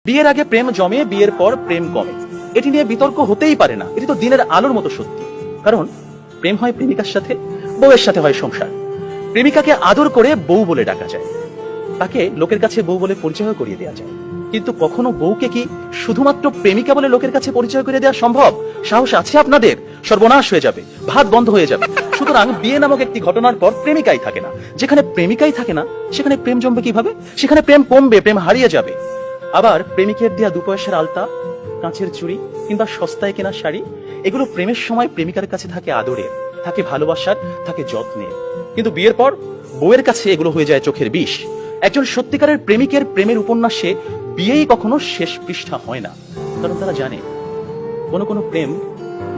বিয়ের আগে প্রেম জমে, বিয়ের পর প্রেম কমে, এটি নিয়ে বিতর্ক হতেই পারে না। এটি তো দিনের আলোর মতো সত্যি। কারণ প্রেম হয় প্রেমিকার সাথে, বউয়ের সাথে হয় সংসার। প্রেমিকাকে আদর করে বউ বলে ডাকা যায়, তাকে লোকের কাছে বউ বলে পরিচয় করিয়ে দেওয়া যায়। কিন্তু কখনো বউকে কি শুধুমাত্র প্রেমিকা বলে লোকের কাছে পরিচয় করে দেওয়া সম্ভব? সাহস আছে আপনাদের? সর্বনাশ হয়ে যাবে, ভাত বন্ধ হয়ে যাবে। সুতরাং বিয়ে নামক একটি ঘটনার পর প্রেমিকাই থাকে না। যেখানে প্রেমিকাই থাকে না, সেখানে প্রেম জমবে কিভাবে? সেখানে প্রেম কমবে, প্রেম হারিয়ে যাবে। আবার প্রেমিকের দেয়া 2 পয়সার আলতা, কাঁচের চুড়ি কিংবা সস্তায় কেনা শাড়ি, এগুলো প্রেমের সময় প্রেমিকার কাছে থাকে আদরের, থাকে ভালোবাসার, থাকে যত্নের। কিন্তু বিয়ের পর বউয়ের কাছে এগুলো হয়ে যায় চোখের বিষ। একজন সত্যিকারের প্রেমিকের প্রেমের উপন্যাসে বিয়েই কখনো শেষ পৃষ্ঠা হয় না। কারণ তারা জানে কোনো প্রেম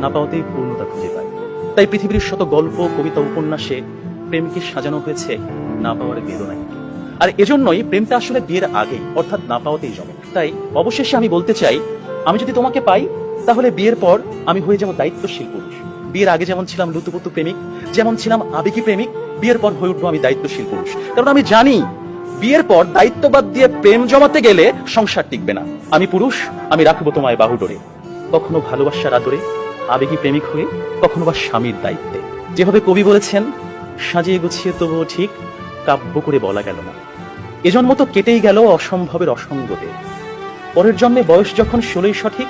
না পাওয়াতেই পূর্ণতা খুঁজে পায়। তাই পৃথিবীর শত গল্প, কবিতা, উপন্যাসে প্রেমকে সাজানো হয়েছে না পাওয়ার বেদনায়। আর এজন্যই প্রেমটা আসলে বিয়ের আগেই, অর্থাৎ না পাওয়াতেই জমে। তাই অবশেষে আমি বলতে চাই, আমি যদি তোমাকে পাই তাহলে বিয়ের পর আমি হয়ে যাব দায়িত্বশীল পুরুষ। বিয়ের আগে যেমন ছিলাম লুতুপুতু প্রেমিক, যেমন ছিলাম আবেগী প্রেমিক, বিয়ের পর হয়ে উঠবো আমি দায়িত্বশীল পুরুষ। কারণ আমি জানি বিয়ের পর দায়িত্ববাদ দিয়ে প্রেম জমাতে গেলে সংসার টিকবে না। আমি পুরুষ, আমি রাখবো তোমায় বাহুডোরে, কখনো ভালোবাসার আদরে, আবেগী প্রেমিক হয়ে, কখনো বা স্বামীর দায়িত্বে। যেভাবে কবি বলেছেন, সাজিয়ে গুছিয়ে তবুও ঠিক কাব্য করে বলা গেল না। এজন্ম তো কেটেই গেল অসম্ভবের অসঙ্গতে। পরের জন্মে বয়স যখন 16ই সঠিক,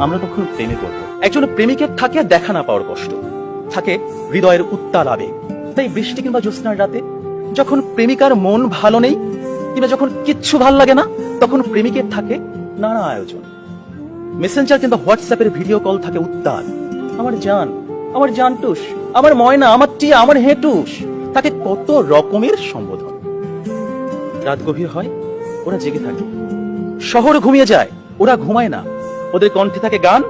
আমরা তখন প্রেমে পড়ব। একজন প্রেমিকের থাকে দেখা না পাওয়ার কষ্ট, থাকে হৃদয়ের উত্তাল আবেগ। তাই বৃষ্টি কিংবা জ্যোৎস্নার রাতে যখন প্রেমিকার মন ভালো নেই, কিংবা যখন কিচ্ছু ভাল লাগে না, তখন প্রেমিকের থাকে নানা আয়োজন। মেসেঞ্জার কিংবা হোয়াটসঅ্যাপের ভিডিও কল থাকে উত্তাল। আমার জান, আমার জানটুস, আমার ময়না, আমার টিয়া, আমার হেটুস, তাকে কত রকমের সম্বোধন। রাত গভীর হয়, ওরা জেগে থাকে। শহর ঘুমিয়ে যায়, ওরা ঘুমায় না। ওদের কণ্ঠে থাকে গান,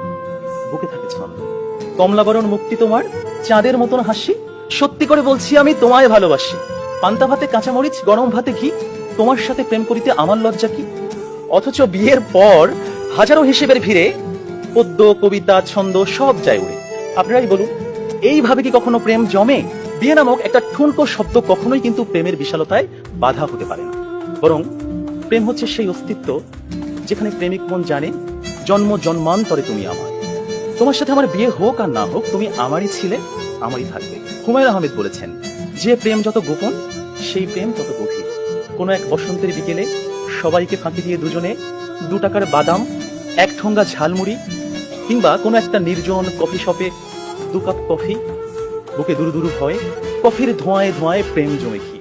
বুকে থাকে ছন্দ। কমলাবরণ মুক্তি তোমার, চাঁদের মতন হাসি, সত্যি করে বলছি আমি তোমায় ভালোবাসি। পান্তা ভাতে কাঁচামরিচ, গরম ভাতে ঘি, তোমার সাথে প্রেম করিতে আমার লজ্জা কি? অথচ বিয়ের পর হাজারো হিসেবের ভিড়ে পদ্য, কবিতা, ছন্দ সব যায় উড়ে। আপনারাই বলুন, এইভাবে কি কখনো প্রেম জমে? বিয়ে নামক একটা ঠুনকো শব্দ কখনোই কিন্তু প্রেমের বিশালতায় বাধা হতে পারে না। বরং প্রেম হচ্ছে সেই অস্তিত্ব যেখানে প্রেমিক মন জানে, জন্ম জন্মান্তরে তুমি আমার। তোমার সাথে আমার বিয়ে হোক আর না হোক, তুমি আমারই ছিলে, আমারই থাকবে। হুমায়ুন আহমেদ বলেছেন, যে প্রেম যত গোপন, সেই প্রেম তত গভীর। কোনো এক বসন্তের বিকেলে সবাইকে ফাঁকি দিয়ে দুজনে 2 টাকার বাদাম, 1 ঠোঙ্গা ঝালমুড়ি, কিংবা কোনো একটা নির্জন কফি শপে 2 কাপ কফি, বুকে দুরু দুরু হয়, কফির ধোঁয়ায় ধোঁয়ায় প্রেম জমে কি।